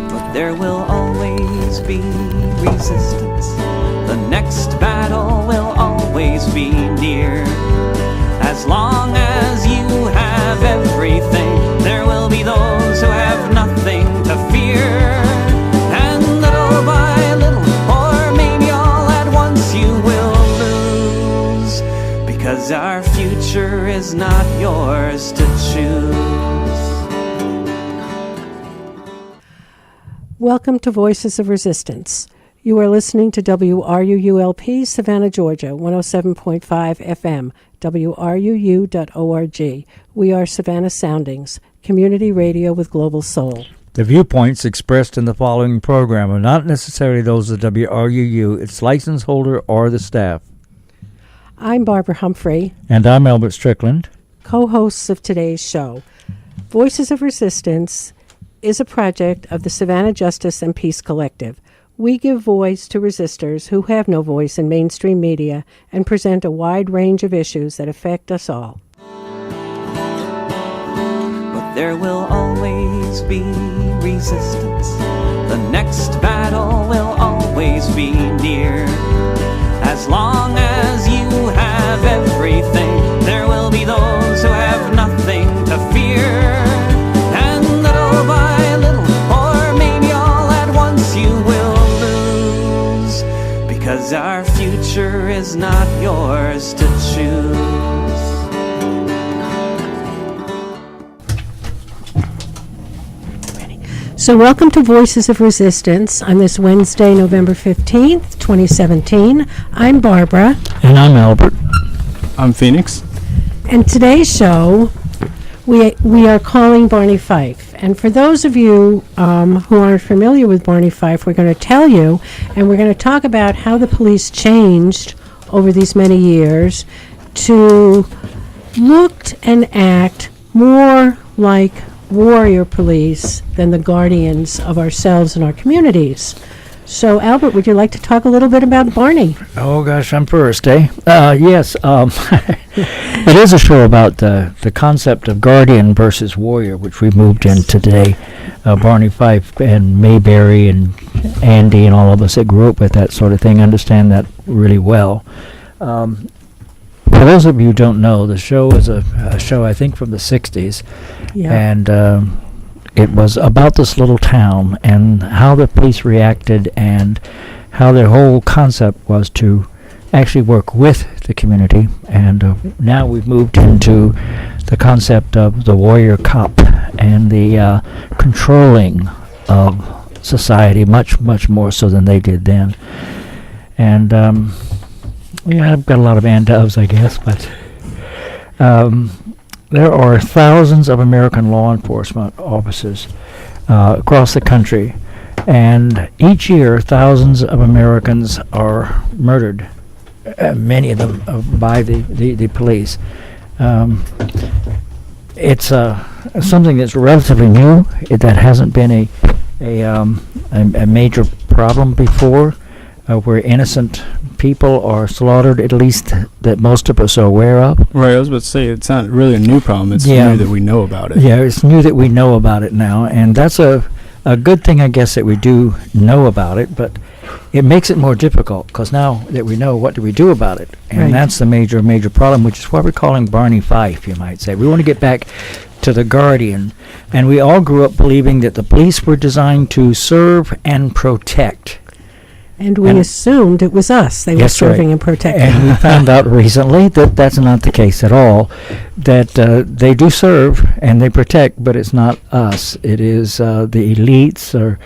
But there will always be resistance. The next battle will always be near. As long as you have everything, there will be those who have nothing to fear. And little by little, or maybe all at once, you will lose. Because our future is not yours to choose. Welcome to Voices of Resistance. You are listening to WRUULP, Savannah, Georgia, 107.5 FM, WRUU.org. We are Savannah Soundings, community radio with global soul. The viewpoints expressed in the following program are not necessarily those of WRUU, its license holder, or the staff. I'm Barbara Humphrey. And I'm Albert Strickland. Co-hosts of today's show. Voices of Resistance is a project of the Savannah Justice and Peace Collective. We give voice to resistors who have no voice in mainstream media and present a wide range of issues that affect us all. But there will always be resistance. The next battle will always be near. As long as you have everything, there will be those who have nothing to fear. And little by little, or maybe all at once, you will lose. Because our future is not yours to choose. So welcome to Voices of Resistance on this Wednesday, November 15th, 2017. I'm Barbara. And I'm Albert. I'm Phoenix. And today's show, we are calling Barney Fife. And for those of you who aren't familiar with Barney Fife, we're going to tell you, and we're going to talk about how the police changed over these many years to look and act more like warrior police than the guardians of ourselves and our communities. So, Albert, would you like to talk a little bit about Barney? Oh, gosh, I'm first, eh? Yes, it is a show about the concept of guardian versus warrior, which we moved in today. Barney Fife and Mayberry and Andy and all of us that grew up with that sort of thing understand that really well. For those of you who don't know, the show is a show, I think, from the 60s. Yeah. And it was about this little town and how the police reacted and how their whole concept was to actually work with the community. And now we've moved into the concept of the warrior cop and the controlling of society much, much more so than they did then. And yeah, I've got a lot of and-ofs, I guess, but there are thousands of American law enforcement officers across the country, and each year thousands of Americans are murdered, many of them by the police. It's something that's relatively new, that hasn't been a major problem before, where innocent people are slaughtered, at least that most of us are aware of. Right, I was about to say, it's not really a new problem. It's new that we know about it. Yeah, it's new that we know about it now, and that's a good thing, I guess, that we do know about it, but it makes it more difficult, because now that we know, what do we do about it? And that's the major problem, which is what we're calling Barney Fife, you might say. We want to get back to the guardian, and we all grew up believing that the police were designed to serve and protect. And we assumed it was us they were serving and protecting. And we found out recently that that's not the case at all, that they do serve and they protect, but it's not us. It is the elites or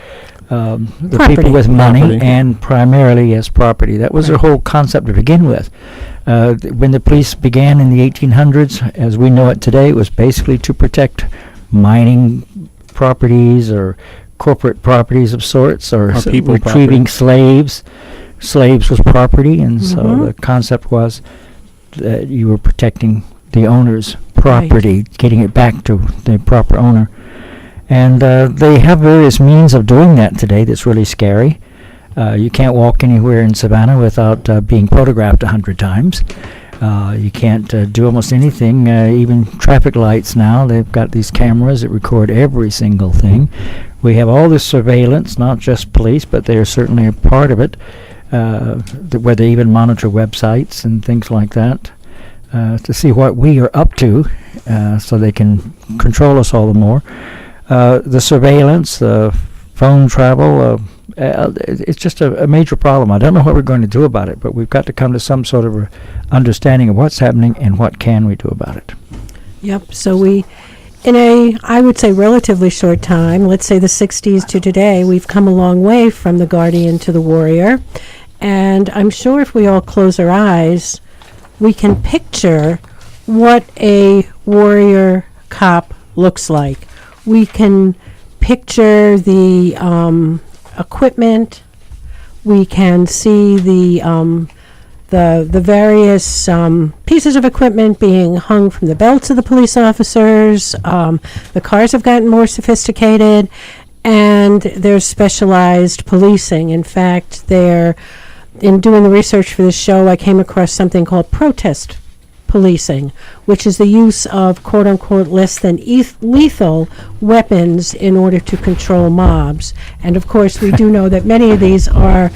the people with money and primarily, yes, property. That was their whole concept to begin with. When the police began in the 1800s, as we know it today, it was basically to protect mining properties or corporate properties of sorts, or retrieving slaves. Slaves was property, and so the concept was that you were protecting the owner's property, getting it back to the proper owner. And they have various means of doing that today that's really scary. You can't walk anywhere in Savannah without being photographed 100 times. You can't do almost anything, even traffic lights now. They've got these cameras that record every single thing. We have all this surveillance, not just police, but they are certainly a part of it, where they even monitor websites and things like that to see what we are up to, so they can control us all the more. The surveillance, the phone travel, it's just a major problem. I don't know what we're going to do about it, but we've got to come to some sort of understanding of what's happening and what can we do about it. Yep. So we, in a, I would say, relatively short time, let's say the 60s to today, we've come a long way from the guardian to the warrior. And I'm sure if we all close our eyes, we can picture what a warrior cop looks like. We can picture the equipment. We can see the various pieces of equipment being hung from the belts of the police officers. The cars have gotten more sophisticated, and there's specialized policing. In fact, in doing the research for this show, I came across something called protest policing, which is the use of quote-unquote less than lethal weapons in order to control mobs. And of course, we do know that many of these are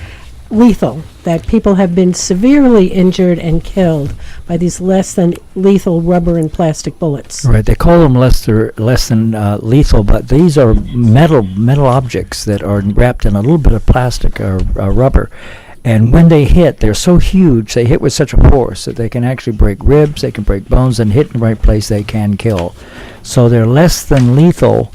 lethal, that people have been severely injured and killed by these less than lethal rubber and plastic bullets. Right, they call them less than lethal, but these are metal objects that are wrapped in a little bit of plastic or rubber. And when they hit, they're so huge, they hit with such a force that they can actually break ribs, they can break bones, and hit in the right place, they can kill. So they're less than lethal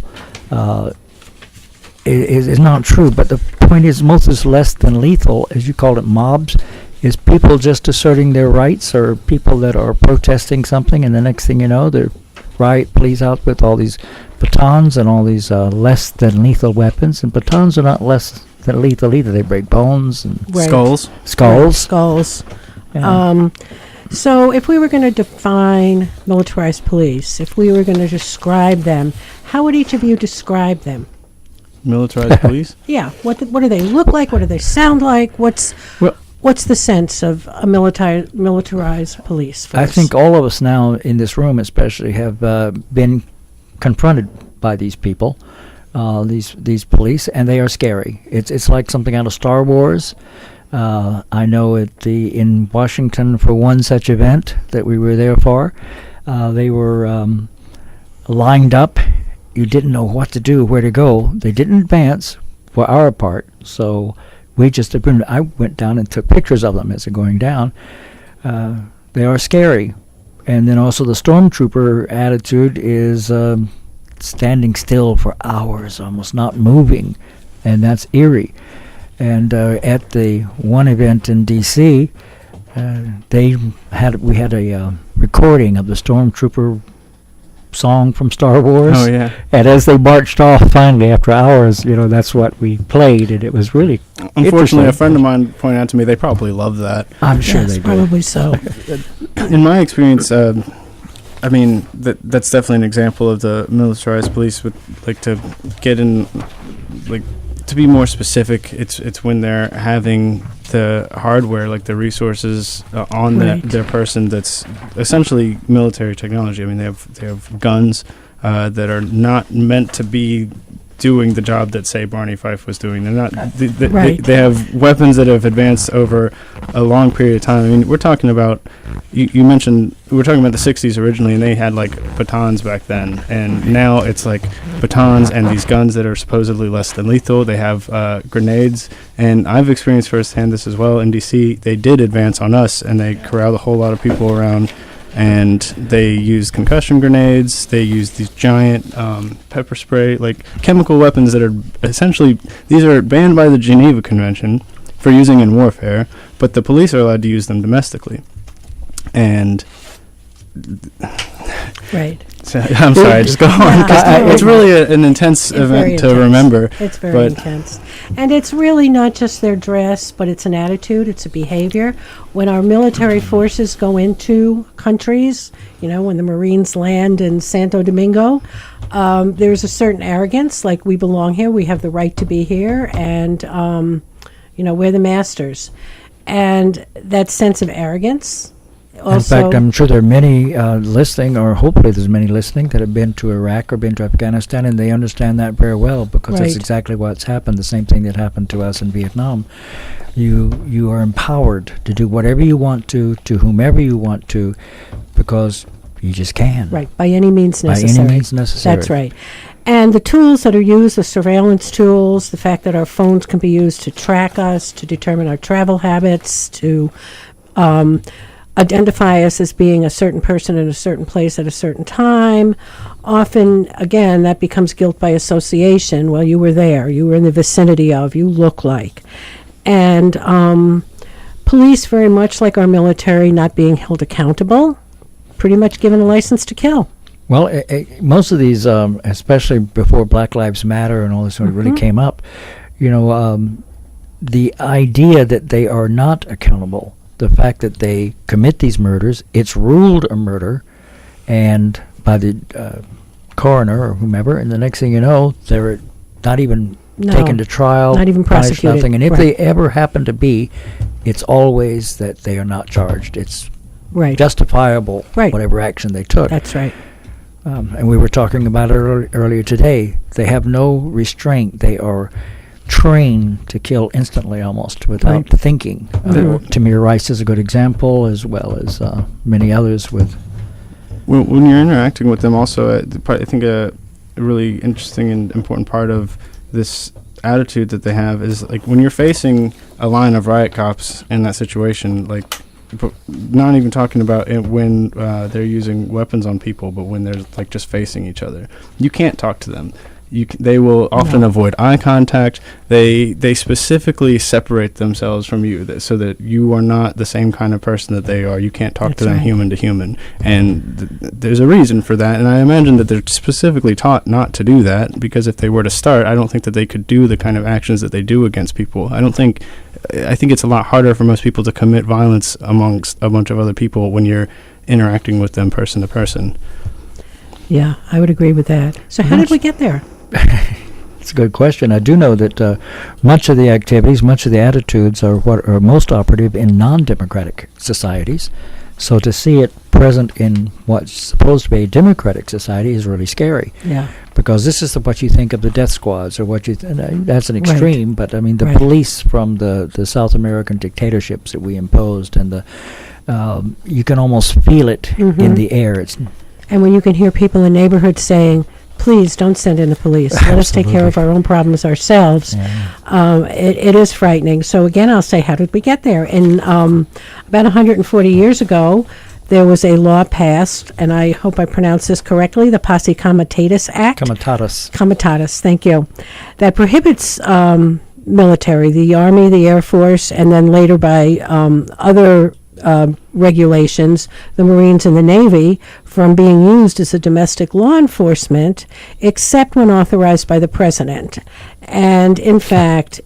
is not true, but the point is most is less than lethal, as you called it, mobs, is people just asserting their rights, or people that are protesting something, and the next thing you know, they're riot police out with all these batons and all these less than lethal weapons, and batons are not less than lethal either. They break bones and Right. Skulls. Skulls. Yeah. So if we were going to define militarized police, if we were going to describe them, how would each of you describe them? Militarized police. Yeah. What do they look like? What do they sound like? What's the sense of a militarized police force? I think all of us now in this room especially have been confronted by these people, these police, and they are scary. It's like something out of Star Wars. I know in Washington for one such event that we were there for, they were lined up. You didn't know what to do, where to go. They didn't advance for our part, so I went down and took pictures of them as they're going down. They are scary. And then also the stormtrooper attitude is standing still for hours, almost not moving, and that's eerie. And at the one event in D.C., we had a recording of the stormtrooper song from Star Wars. Oh yeah. And as they marched off, finally after hours, that's what we played, and it was really. Unfortunately, a friend of mine pointed out to me they probably love that. I'm sure Yes, they do. probably so. In my experience, I mean that's definitely an example of the militarized police. With to get in, to be more specific, it's when they're having the hardware, like the resources on Right. their person. That's essentially military technology. I mean, they have guns that are not meant to be doing the job that, say, Barney Fife was doing. They're not. Right. They have weapons that have advanced over a long period of time. I mean, we're talking about. You mentioned we were talking about the '60s originally, and they had batons back then, and now it's batons and these guns that are supposedly less than lethal. They have grenades, and I've experienced firsthand this as well in D.C. They did advance on us, and they corralled a whole lot of people around. And they used concussion grenades. They used these giant pepper spray, chemical weapons that are essentially, these are banned by the Geneva Convention for using in warfare, but the police are allowed to use them domestically. And Right. so, I'm sorry, just go on. 'Cause it's really an intense It's very event to intense. remember. It's very intense. And it's really not just their dress, but it's an attitude, it's a behavior. When our military forces go into countries, when the Marines land in Santo Domingo, there's a certain arrogance, like we belong here, we have the right to be here, and, we're the masters. And that sense of arrogance also... In fact, I'm sure there are many listening, or hopefully there's many listening, that have been to Iraq or been to Afghanistan, and they understand that very well, because that's Right. exactly what's happened, the same thing that happened to us in Vietnam. You are empowered to do whatever you want to whomever you want to, because you just can. Right, by any means By necessary. any means necessary. That's right. And the tools that are used, the surveillance tools, the fact that our phones can be used to track us, to determine our travel habits, to identify us as being a certain person in a certain place at a certain time. Often, again, that becomes guilt by association. Well, you were there, you were in the vicinity of, you look like. And police, very much like our military, not being held accountable, pretty much given a license to kill. Well, most of these, especially before Black Lives Matter and all this sort of really came up, the idea that they are not accountable, the fact that they commit these murders, it's ruled a murder, and by the coroner or whomever, and the next thing you know, they're not even taken to trial, not even punished, prosecuted. nothing. And if Right. they ever happen to be, it's always that they are not charged. It's Right. justifiable, Right. whatever action they took. That's right. And we were talking about it earlier today. They have no restraint. They are trained to kill instantly, almost without Right. thinking. Tamir Rice is a good example, as well as many others. With When you're interacting with them, also, I think a really interesting and important part of this attitude that they have is, like, when you're facing a line of riot cops in that situation, like, not even talking about it when they're using weapons on people, but when they're, like, just facing each other, you can't talk to them. They will often avoid eye contact. They specifically separate themselves from you, so that you are not the same kind of person that they are. You can't talk to them human to human, and there's a reason for that. And I imagine that they're specifically taught not to do that, because if they were to start, I don't think that they could do the kind of actions that they do against people. I think it's a lot harder for most people to commit violence amongst a bunch of other people when you're interacting with them person to person. Yeah, I would agree with that. So how did we get there? It's a good question. I do know that much of the activities, much of the attitudes are what are most operative in non-democratic societies. So to see it present in what's supposed to be a democratic society is really scary. Yeah. Because this is what you think of the death squads, or what you that's an extreme, but I mean the Right. police from the South American dictatorships that we imposed, and you can almost feel it in the air. It's And when you can hear people in neighborhoods saying, please don't send in the police. Let us take care of our own problems ourselves. It is frightening. So again, I'll say, how did we get there? In about 140 years ago, there was a law passed, and I hope I pronounce this correctly, the Posse Comitatus Act. Comitatus, thank you. That prohibits military, the Army, the Air Force, and then later by other regulations, the Marines and the Navy, from being used as a domestic law enforcement, except when authorized by the President. And in fact,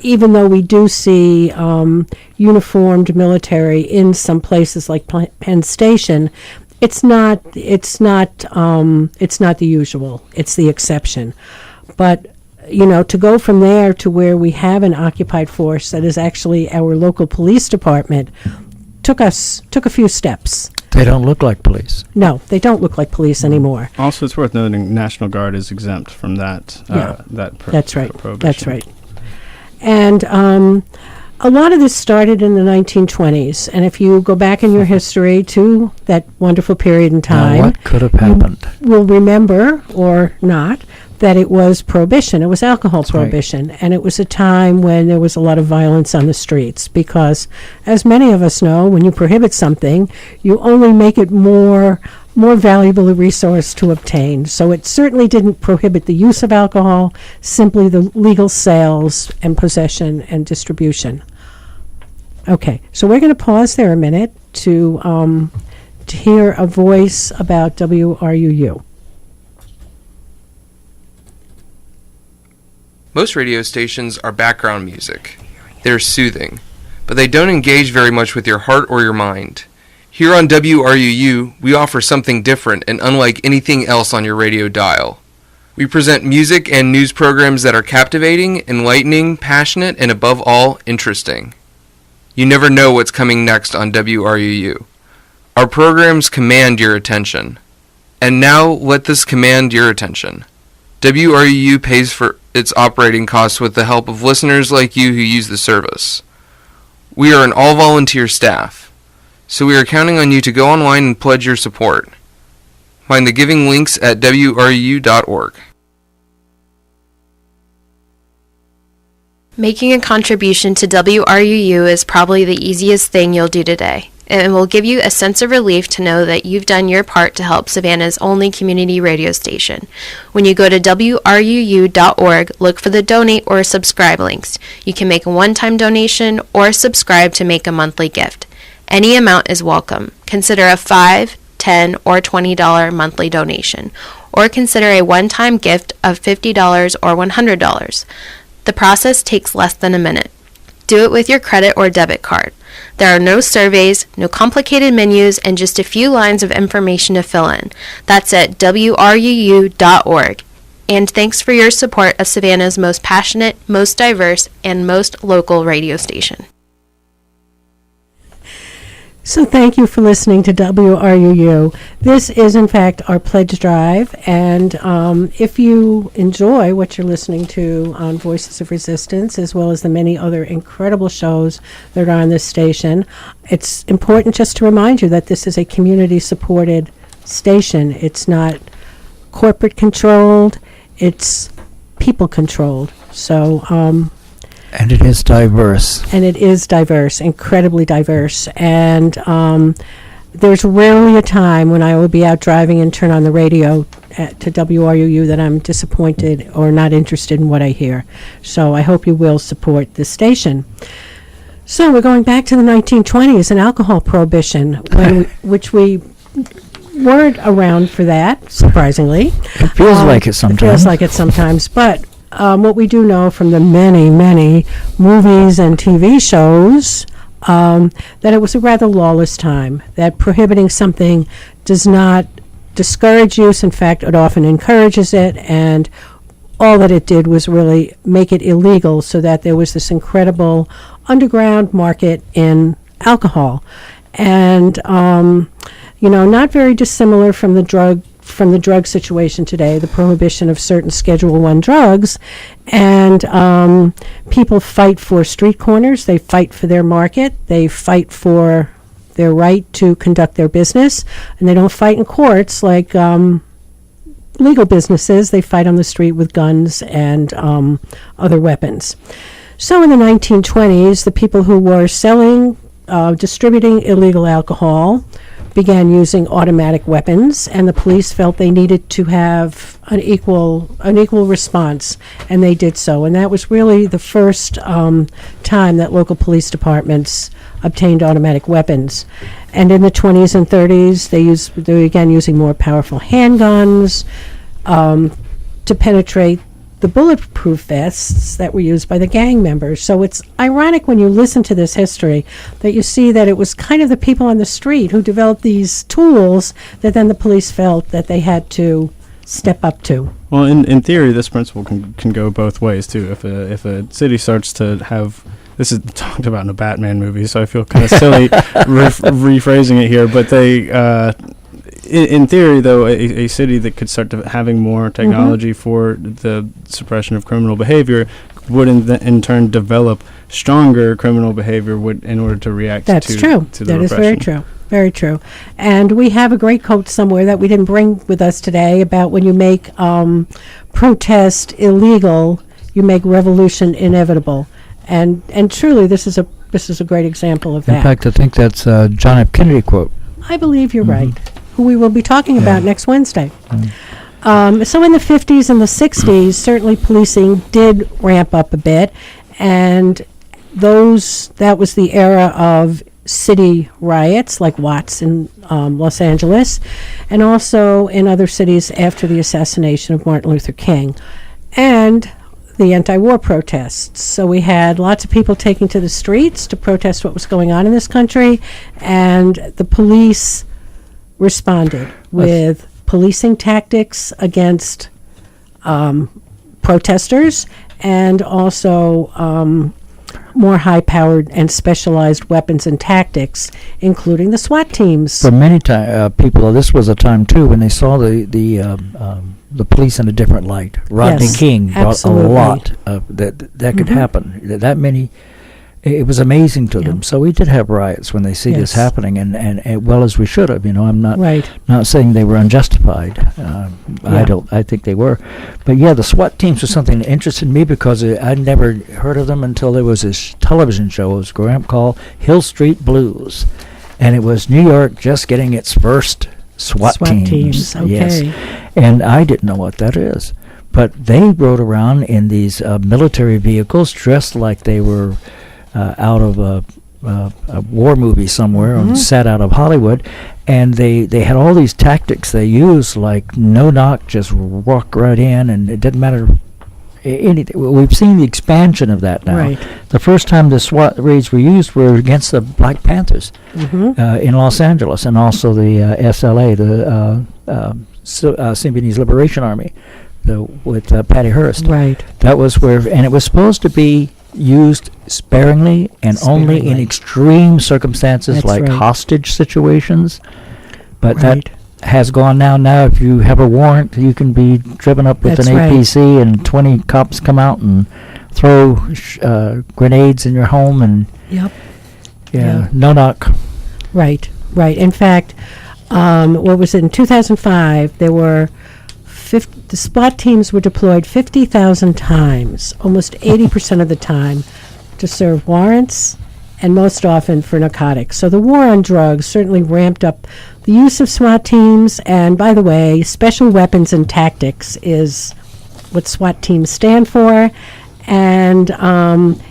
even though we do see uniformed military in some places like Penn Station, it's not the usual. It's the exception. But to go from there to where we have an occupied force that is actually our local police department took a few steps. They don't look like police. No, they don't look like police anymore. Also, it's worth noting National Guard is exempt from that. That's right. Prohibition. That's right. And a lot of this started in the 1920s. And if you go back in your history to that wonderful period in time, Now, what could have happened? We'll remember, or not, that it was prohibition. It was alcohol prohibition. And it was a time when there was a lot of violence on the streets, because, as many of us know, when you prohibit something, you only make it more valuable a resource to obtain. So it certainly didn't prohibit the use of alcohol, simply the legal sales and possession and distribution. Okay, so we're going to pause there a minute to hear a voice about WRUU. Most radio stations are background music. They're soothing, but they don't engage very much with your heart or your mind. Here on WRUU, we offer something different and unlike anything else on your radio dial. We present music and news programs that are captivating, enlightening, passionate, and above all, interesting. You never know what's coming next on WRUU. Our programs command your attention. And now let this command your attention. WRUU pays for its operating costs with the help of listeners like you who use the service. We are an all-volunteer staff, so we are counting on you to go online and pledge your support. Find the giving links at WRUU.org. Making a contribution to WRUU is probably the easiest thing you'll do today. It will give you a sense of relief to know that you've done your part to help Savannah's only community radio station. When you go to WRUU.org, look for the donate or subscribe links. You can make a one-time donation or subscribe to make a monthly gift. Any amount is welcome. Consider a $5, $10, or $20 monthly donation, or consider a one-time gift of $50 or $100. The process takes less than a minute. Do it with your credit or debit card. There are no surveys, no complicated menus, and just a few lines of information to fill in. That's at WRUU.org. And thanks for your support of Savannah's most passionate, most diverse, and most local radio station. So thank you for listening to WRUU. This is, in fact, our pledge drive, and if you enjoy what you're listening to on Voices of Resistance, as well as the many other incredible shows that are on this station, it's important just to remind you that this is a community-supported station. It's not corporate-controlled, it's people-controlled. So, and it is diverse. And it is diverse, incredibly diverse. And there's rarely a time when I will be out driving and turn on the radio to WRUU that I'm disappointed or not interested in what I hear. So I hope you will support this station. So we're going back to the 1920s and alcohol prohibition, which we weren't around for that, surprisingly. It feels like it sometimes. It feels like it sometimes, but what we do know from the many, many movies and TV shows, that it was a rather lawless time, that prohibiting something does not discourage use. In fact, it often encourages it, and all that it did was really make it illegal so that there was this incredible underground market in alcohol. And, not very dissimilar from the drug situation today, the prohibition of certain Schedule I drugs, and people fight for street corners, they fight for their market, they fight for their right to conduct their business, and they don't fight in courts like legal businesses. They fight on the street with guns and other weapons. So in the 1920s, the people who were selling, distributing illegal alcohol began using automatic weapons, and the police felt they needed to have an equal response, and they did so. And that was really the first time that local police departments obtained automatic weapons. And in the 20s and 30s, they began using more powerful handguns to penetrate the bulletproof vests that were used by the gang members. So it's ironic when you listen to this history that you see that it was kind of the people on the street who developed these tools that then the police felt that they had to step up to. Well, in theory, this principle can go both ways too. If a city starts to have, this is talked about in a Batman movie, so I feel kind of silly rephrasing it here, but they. In theory, though, a city that could start to having more technology for the suppression of criminal behavior would in turn develop stronger criminal behavior in order to react to the repression. That is very true. Very true. And we have a great quote somewhere that we didn't bring with us today about when you make protest illegal, you make revolution inevitable. And truly, this is a great example of that. In fact, I think that's a John F. Kennedy quote. I believe you're right, who we will be talking about next Wednesday. So in the 50s and the 60s, certainly policing did ramp up a bit, and that was the era of city riots like Watts in Los Angeles, and also in other cities after the assassination of Martin Luther King, and the anti-war protests. So we had lots of people taking to the streets to protest what was going on in this country, and the police responded with policing tactics against protesters, and also more high-powered and specialized weapons and tactics, including the SWAT teams. For many people, this was a time too when they saw the police in a different light. Rodney Yes, King brought absolutely. a lot that could happen. That many. It was amazing to them. So we did have riots when they see this Yes. happening, and well as we should have. I'm not Right. not saying they were unjustified. I think they were, but yeah, the SWAT teams was something that interested me because I'd never heard of them until there was this television show. It was a program called Hill Street Blues, and it was New York just getting its first SWAT teams. Okay. Yes, and I didn't know what that is, but they rode around in these military vehicles, dressed like they were out of a war movie somewhere, or set out of Hollywood, and they had all these tactics they used, like no knock, just walk right in, and it didn't matter anything. We've seen the expansion of that now. Right. The first time the SWAT raids were used were against the Black Panthers in Los Angeles, and also the SLA, the Symbionese Liberation Army, with Patty Hearst. Right. That was where, and it was supposed to be used sparingly and only in Sparingly. extreme circumstances, That's like right. hostage situations. But Right. that has gone now. Now, if you have a warrant, you can be driven up with That's an right. APC, and 20 cops come out and throw grenades in your home, and Yep. yeah, no knock. Right. In fact, what was it, in 2005, there were the SWAT teams were deployed 50,000 times, almost 80% of the time, to serve warrants, and most often for narcotics. So the war on drugs certainly ramped up the use of SWAT teams. And by the way, Special Weapons and Tactics is what SWAT teams stand for. And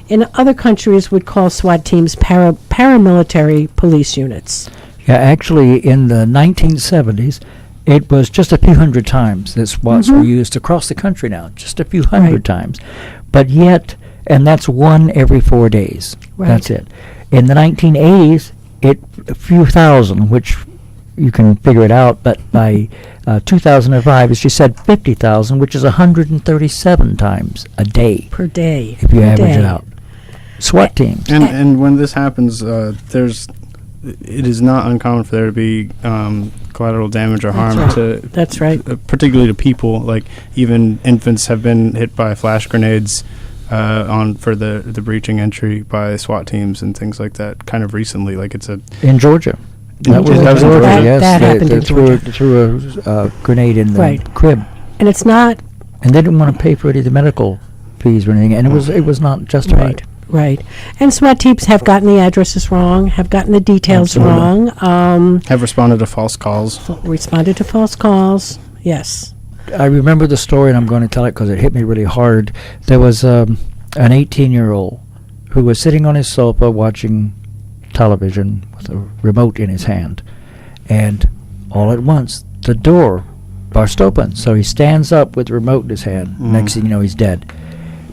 in other countries would call SWAT teams paramilitary police units. Yeah, actually, in the 1970s, it was just a few hundred times that SWATs were used across the country now, just a few hundred Right. times. But yet, and that's one every 4 days. Right. That's it. In the 1980s, a few thousand, which you can figure it out, but by 2005, as you said, 50,000, which is 137 times a day, Per day. if you Per average day. it out. SWAT teams. And when this happens, it is not uncommon for there to be collateral damage or harm right. to That's right. particularly to people. Like even infants have been hit by flash grenades for the breaching entry by SWAT teams and things like that. Kind of recently, like it's a In Georgia. That was in Georgia. Georgia, That- yes. that They- happened they in threw a grenade in the Right. crib. And it's not And they didn't want to pay for any of the medical fees or anything, and it was not justified. right. And SWAT teams have gotten the addresses wrong, have gotten the details Absolutely. wrong, have responded to false calls. responded to false calls. Yes. I remember the story, and I'm going to tell it because it hit me really hard. There was an 18-year-old who was sitting on his sofa watching television with a remote in his hand, and all at once the door burst open. So he stands up with the remote in his hand. Next thing you know, he's dead,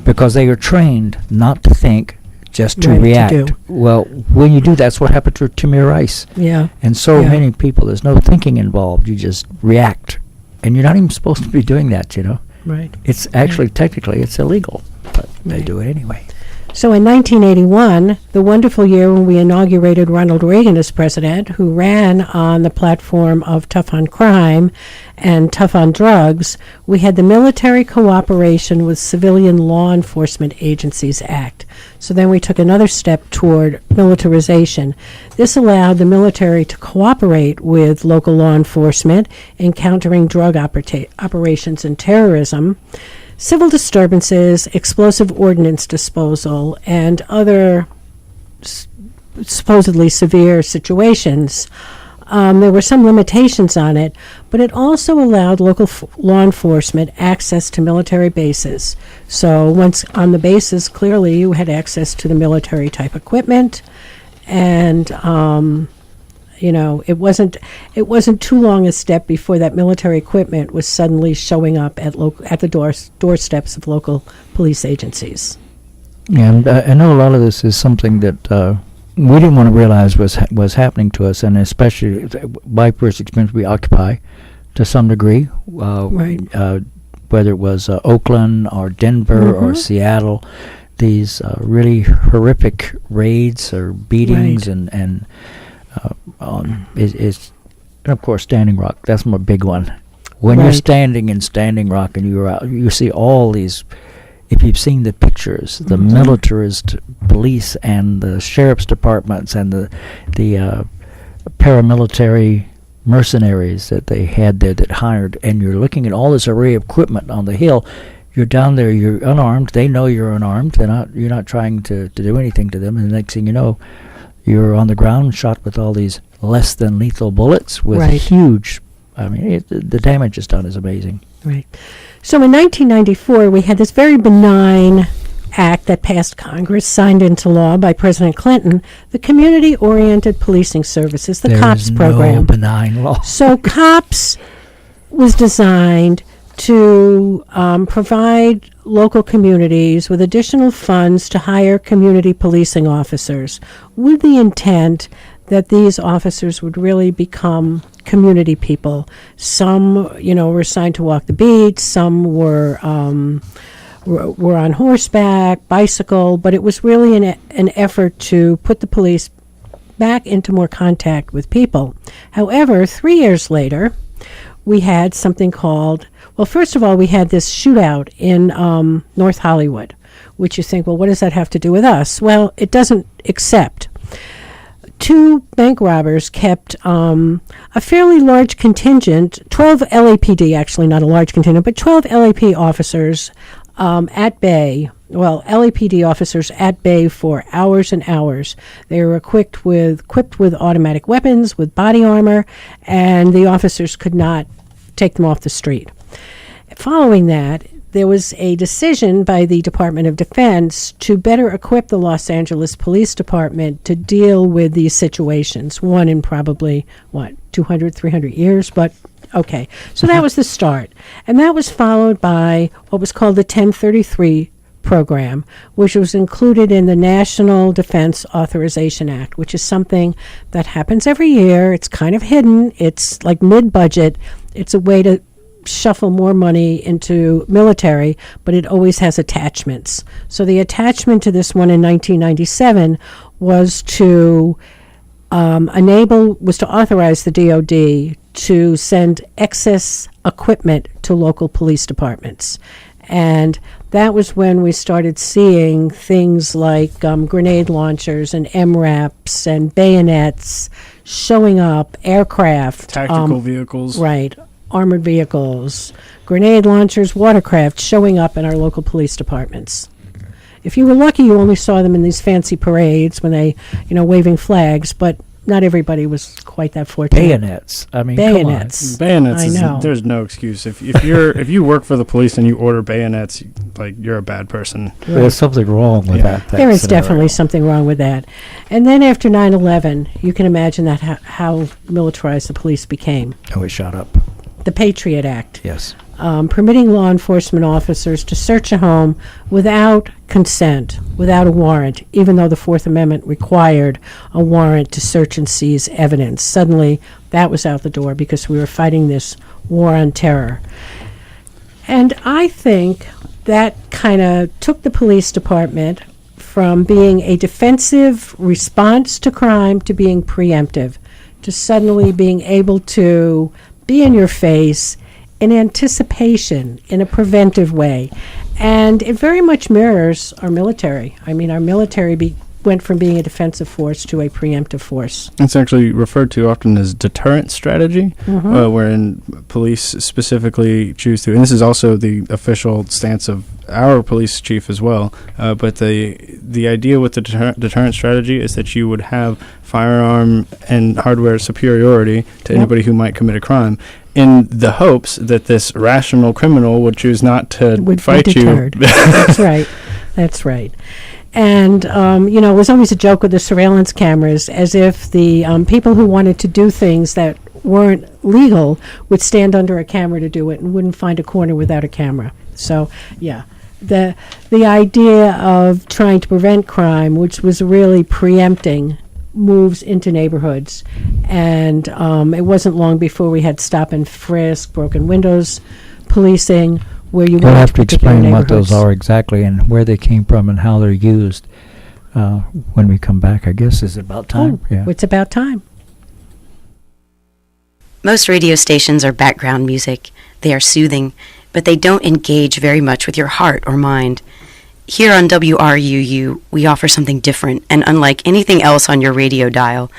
because they are trained not to think, just to Right, to react. do. Well, when you do, that's what happened to Tamir Rice. Yeah. And so Yeah. many people, there's no thinking involved. You just react. And you're not even supposed to be doing that, Right. It's actually, technically, it's illegal. But they Right. do it anyway. So in 1981, the wonderful year when we inaugurated Ronald Reagan as president, who ran on the platform of tough on crime and tough on drugs, we had the Military Cooperation with Civilian Law Enforcement Agencies Act. So then we took another step toward militarization. This allowed the military to cooperate with local law enforcement in countering drug operations and terrorism, civil disturbances, explosive ordnance disposal, and other supposedly severe situations. There were some limitations on it, but it also allowed local law enforcement access to military bases. So once on the bases, clearly you had access to the military type equipment, and it wasn't too long a step before that military equipment was suddenly showing up at the doorsteps of local police agencies. And I know a lot of this is something that we didn't want to realize was happening to us, and especially my first experience, we Occupy to some degree, Right. Whether it was Oakland or Denver or Seattle. these really horrific raids or beatings, Right. and is and of course Standing Rock. That's my big one. When you're Right. standing in Standing Rock and you're out, you see all these. If you've seen the pictures, the Mhm. militarist police and the sheriff's departments and the paramilitary mercenaries that they had there that hired, and you're looking at all this array of equipment on the hill. You're down there, you're unarmed. They know you're unarmed. You're not trying to do anything to them. And the next thing you know, you're on the ground, shot with all these less than lethal bullets with Right. huge. I mean, the damage is done is amazing. Right. So in 1994, we had this very benign act that passed Congress, signed into law by President Clinton, the Community-Oriented Policing Services, the There COPS is program. no benign law. So COPS was designed to provide local communities with additional funds to hire community policing officers, with the intent that these officers would really become community people. Some, were assigned to walk the beat. Some were on horseback, bicycle, but it was really an effort to put the police back into more contact with people. However, 3 years later, we had something called, well, first of all, we had this shootout in North Hollywood, which you think, well, what does that have to do with us? Well, it doesn't, except 2 bank robbers kept a fairly large contingent, 12 LAPD, actually not a large contingent, but 12 LAP officers at bay. Well, LAPD officers at bay for hours and hours. They were equipped with automatic weapons, with body armor, and the officers could not take them off the street. Following that, there was a decision by the Department of Defense to better equip the Los Angeles Police Department to deal with these situations, one in probably, 200, 300 years, but okay. So that was the start. And that was followed by what was called the 1033 program, which was included in the National Defense Authorization Act, which is something that happens every year. It's kind of hidden. It's like mid-budget. It's a way to shuffle more money into military, but it always has attachments. So the attachment to this one in 1997 was to authorize the DOD to send excess equipment to local police departments. And that was when we started seeing things like grenade launchers and MRAPs and bayonets showing up, aircraft. Tactical vehicles. Right. Armored vehicles, grenade launchers, watercraft showing up in our local police departments. If you were lucky, you only saw them in these fancy parades when they, waving flags, but not everybody was quite that fortunate. Bayonets. I mean, Bayonets. Bayonets. I know. There's no excuse. If you work for the police and you order bayonets, you're a bad person. come on. There's something wrong with that. There is scenario. definitely something wrong with that. And then after 9/11, you can imagine that how militarized the police became. Oh, it shot up. The Patriot Act. Yes. Permitting law enforcement officers to search a home without consent, without a warrant, even though the Fourth Amendment required a warrant to search and seize evidence. Suddenly, that was out the door because we were fighting this war on terror. And I think that kind of took the police department from being a defensive response to crime to being preemptive, to suddenly being able to be in your face in anticipation, in a preventive way. And it very much mirrors our military. I mean, our military went from being a defensive force to a preemptive force. It's actually referred to often as deterrent strategy, wherein police specifically choose to, and this is also the official stance of our police chief as well, but the idea with the deterrent strategy is that you would have firearm and hardware superiority to anybody who might commit a crime, in the hopes that this rational criminal would choose not to Would fight be deterred. you. That's right. That's right. And, it was always a joke with the surveillance cameras, as if the people who wanted to do things that weren't legal would stand under a camera to do it and wouldn't find a corner without a camera. So, yeah. The idea of trying to prevent crime, which was really preempting moves into neighborhoods. And it wasn't long before we had stop and frisk, broken windows policing, where you You'll want have to particular explain what those neighborhoods. are exactly and where they came from and how they're used when we come back. I guess is it about time? Oh, it's about time. Most radio stations are background music. They are soothing, but they don't engage very much with your heart or mind. Here on WRUU, we offer something different and unlike anything else on your radio dial.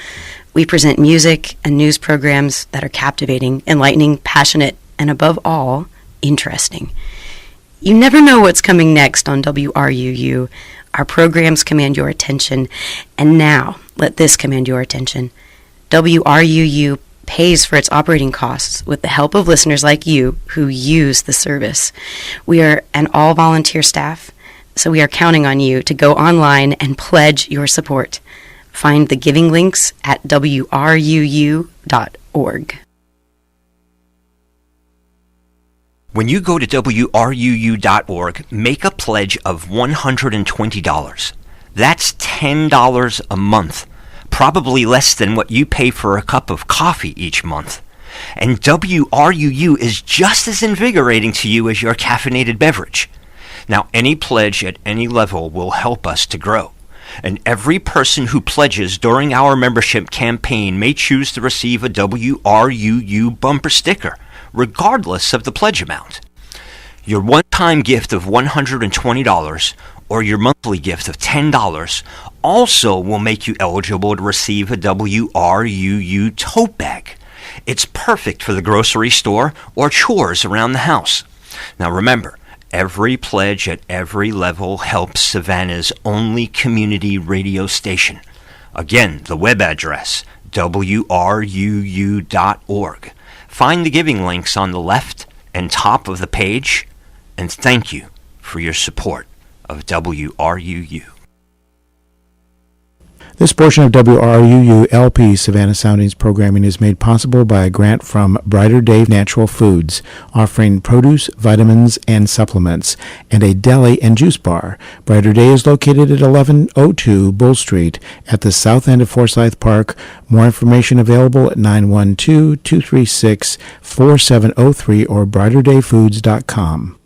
We present music and news programs that are captivating, enlightening, passionate, and above all, interesting. You never know what's coming next on WRUU. Our programs command your attention, and now let this command your attention. WRUU pays for its operating costs with the help of listeners like you who use the service. We are an all-volunteer staff, so we are counting on you to go online and pledge your support. Find the giving links at wruu.org. When you go to wruu.org, make a pledge of $120. That's $10 a month, probably less than what you pay for a cup of coffee each month. And WRUU is just as invigorating to you as your caffeinated beverage. Now, any pledge at any level will help us to grow. And every person who pledges during our membership campaign may choose to receive a WRUU bumper sticker, regardless of the pledge amount. Your one-time gift of $120 or your monthly gift of $10 also will make you eligible to receive a WRUU tote bag. It's perfect for the grocery store or chores around the house. Now remember, every pledge at every level helps Savannah's only community radio station. Again, the web address, wruu.org. Find the giving links on the left and top of the page, and thank you for your support of WRUU. This portion of WRUU LP Savannah Soundings programming is made possible by a grant from Brighter Day Natural Foods, offering produce, vitamins, and supplements, and a deli and juice bar. Brighter Day is located at 1102 Bull Street at the south end of Forsyth Park. More information available at 912-236-4703 or brighterdayfoods.com.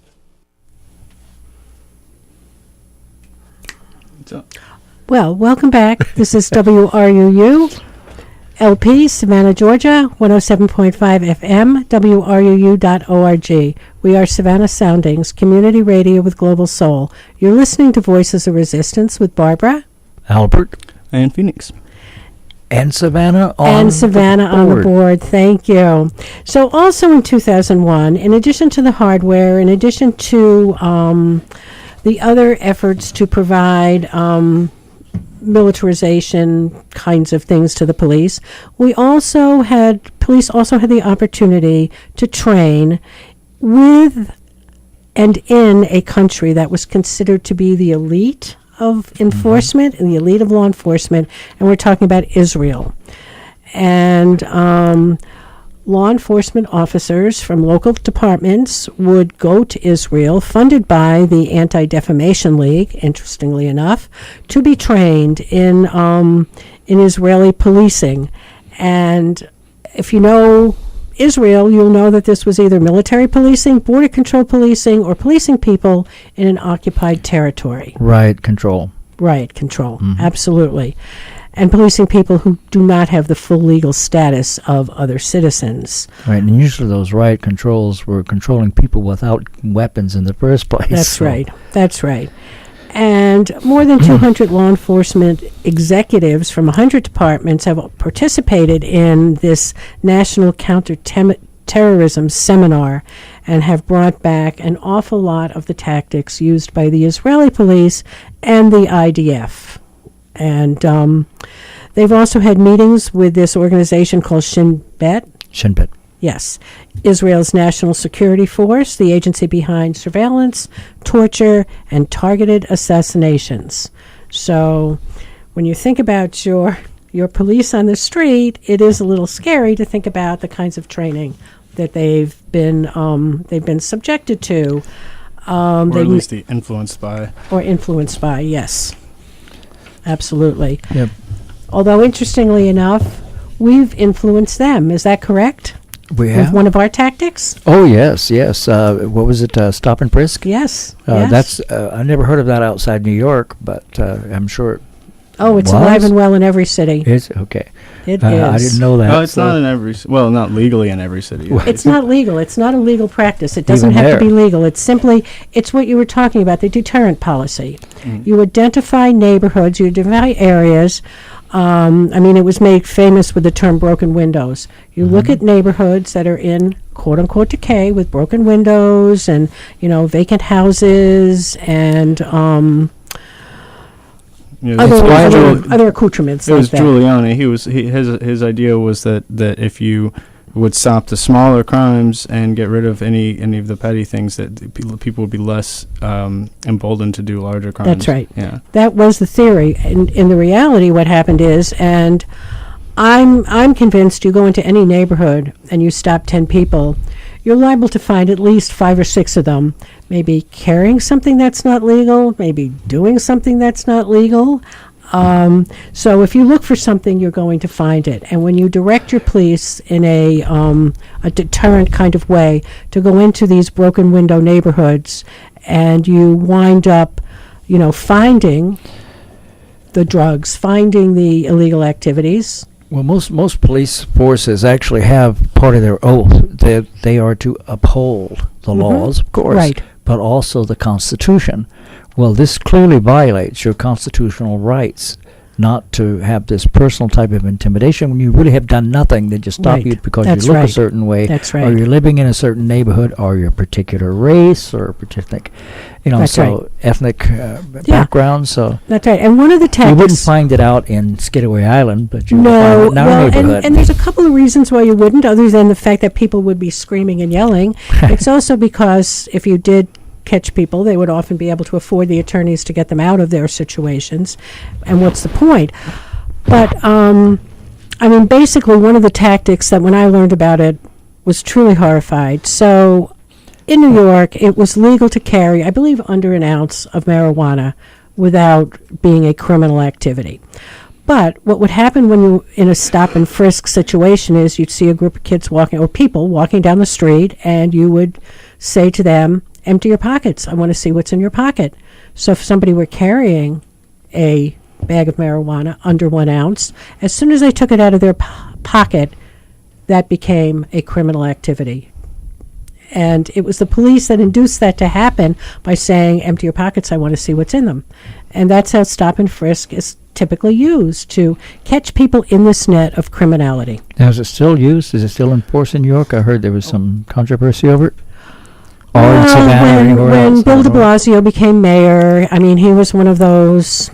Well, welcome back. This is WRUU, LP, Savannah, Georgia, 107.5 FM, WRUU.org. We are Savannah Soundings, community radio with global soul. You're listening to Voices of Resistance with Barbara. Albert. And Phoenix. And Savannah on the board. Thank you. So also in 2001, in addition to the hardware, in addition to the other efforts to provide militarization kinds of things to the police, police also had the opportunity to train with and in a country that was considered to be the elite of enforcement and the elite of law enforcement, and we're talking about Israel. And law enforcement officers from local departments would go to Israel, funded by the Anti-Defamation League, interestingly enough, to be trained in Israeli policing. And if you know Israel, you'll know that this was either military policing, border control policing, or policing people in an occupied territory. Riot control. Absolutely. And policing people who do not have the full legal status of other citizens. Right, and usually those riot controls were controlling people without weapons in the first place. That's right. And more than 200 law enforcement executives from 100 departments have participated in this National Counterterrorism Seminar and have brought back an awful lot of the tactics used by the Israeli police and the IDF. And they've also had meetings with this organization called Shin Bet. Yes. Israel's National Security Force, the agency behind surveillance, torture, and targeted assassinations. So when you think about your police on the street, it is a little scary to think about the kinds of training that they've been subjected to. Or at least influenced by. Or influenced by, yes. Absolutely. Yep. Although, interestingly enough, we've influenced them. Is that correct? We with have. one of our tactics? Oh yes, yes. What was it? Stop and frisk. Yes. Yes. That's I never heard of that outside New York, but I'm sure it Oh, it's alive and well in every city. is. Okay, It I is. didn't know that. Well, it's not in every. Well, not legally in every city. It's not legal. It's not a legal practice. It doesn't Even have to be there. legal. It's simply, it's what you were talking about, the deterrent policy. Mm-hmm. You identify neighborhoods, you identify areas. I mean, it was made famous with the term broken windows. You look Mm-hmm. at neighborhoods that are in quote-unquote decay with broken windows and, vacant houses and Yeah, other accoutrements It like was that. Giuliani. His idea was that if you would stop the smaller crimes and get rid of any of the petty things, that people would be less emboldened to do larger crimes. That's right. Yeah. That was the theory. And in the reality, what happened is, and I'm convinced you go into any neighborhood and you stop 10 people, you're liable to find at least 5 or 6 of them maybe carrying something that's not legal, maybe doing something that's not legal. So if you look for something, you're going to find it. And when you direct your police in a deterrent kind of way to go into these broken window neighborhoods, and you wind up, finding the drugs, finding the illegal activities. Well, most police forces actually have part of their oath that they are to uphold the laws, of course, Right. but also the Constitution. Well, this clearly violates your constitutional rights not to have this personal type of intimidation when you really have done nothing. They just stop Right. you because That's you look right. a certain way, That's or right. you're living in a certain neighborhood, or your particular race, or particular, That's so right. ethnic background. So That's right. And one of the you wouldn't tactics... find it out in Skidaway Island, but you would No, find it in our well, neighborhood. and there's a couple of reasons why you wouldn't, other than the fact that people would be screaming and yelling. It's also because if you did catch people, they would often be able to afford the attorneys to get them out of their situations. And what's the point? But, basically one of the tactics that when I learned about it was truly horrified. So in New York, it was legal to carry, I believe, under an ounce of marijuana without being a criminal activity. But what would happen when you in a stop and frisk situation is you'd see a group of kids walking, or people walking down the street, and you would say to them, empty your pockets. I want to see what's in your pocket. So if somebody were carrying a bag of marijuana under 1 ounce, as soon as they took it out of their pocket, that became a criminal activity. And it was the police that induced that to happen by saying, empty your pockets, I want to see what's in them. And that's how stop and frisk is typically used, to catch people in this net of criminality. Now, is it still used? Is it still in force in New York? I heard there was some controversy over it. Or in Savannah or anywhere when else? Bill de Blasio became mayor, he was one of those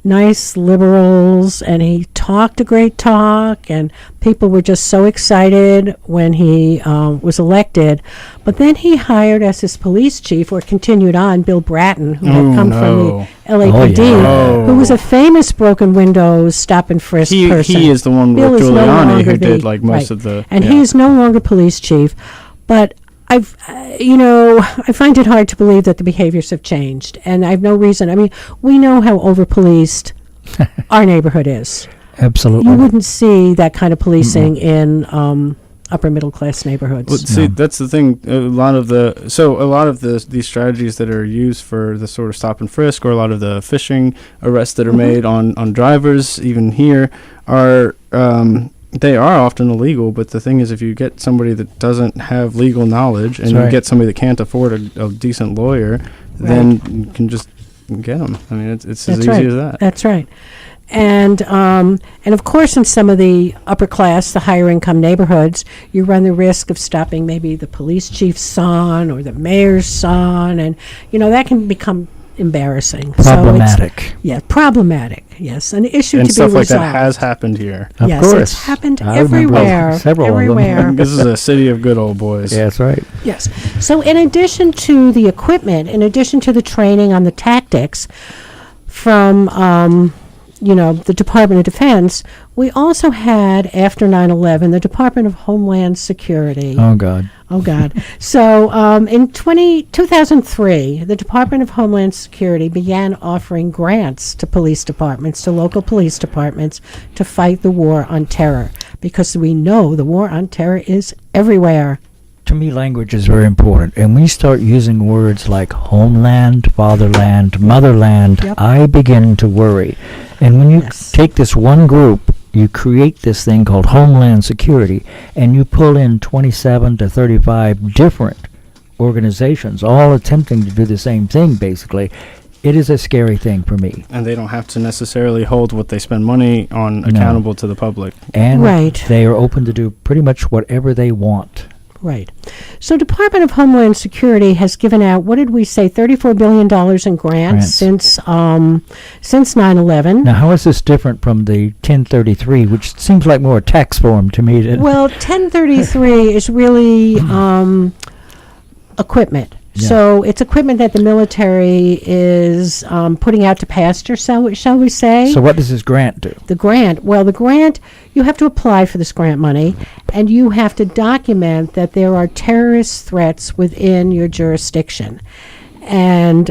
nice liberals, and he talked a great talk, and people were just so excited when he was elected. But then he hired as his police chief, or continued on, Bill Bratton, who had come from the LAPD, Oh, yeah. who was a famous broken windows stop and frisk person. He is the one Bill with is no Giuliani longer who did the- most right. of the. And yeah. he is no longer police chief. But I find it hard to believe that the behaviors have changed, and I have no reason. We know how over-policed our neighborhood is. Absolutely. You wouldn't see that kind of policing in upper middle class neighborhoods. Well, see, that's the thing. A lot of these strategies that are used for the sort of stop and frisk, or a lot of the fishing arrests that are made on drivers, even here, are they are often illegal. But the thing is, if you get somebody that doesn't have legal knowledge, and That's you right. get somebody that can't afford a decent lawyer, then you can just get them. It's as That's easy right. as that. That's right. And of course, in some of the upper class, the higher income neighborhoods, you run the risk of stopping maybe the police chief's son or the mayor's son, and that can become embarrassing. Problematic. Problematic. Yes, an issue And to stuff be like resolved. that has happened here. Of Yes, course. it's happened I remember everywhere. several of them. Everywhere. This is a city of good old boys. Yeah, that's right. Yes. So in addition to the equipment, in addition to the training on the tactics from, the Department of Defense, we also had, after 9/11, the Department of Homeland Security. Oh, God. Oh, God. So in 2003, the Department of Homeland Security began offering grants to police departments, to local police departments, to fight the war on terror. because we know the war on terror is everywhere. To me, language is very important. And when you start using words like homeland, fatherland, motherland, Yep. I begin to worry. And when you Yes. take this one group, you create this thing called Homeland Security, and you pull in 27 to 35 different organizations, all attempting to do the same thing, basically. It is a scary thing for me. And they don't have to necessarily hold what they spend money on accountable to the public. And Right. they are open to do pretty much whatever they want. Right. So Department of Homeland Security has given out, what did we say, $34 billion in grants since 9/11. Now, how is this different from the 1033, which seems like more a tax form to me? Well, 1033 is really equipment. Yeah. So it's equipment that the military is putting out to pasture, shall we say? So what does this grant do? The grant, you have to apply for this grant money, and you have to document that there are terrorist threats within your jurisdiction. And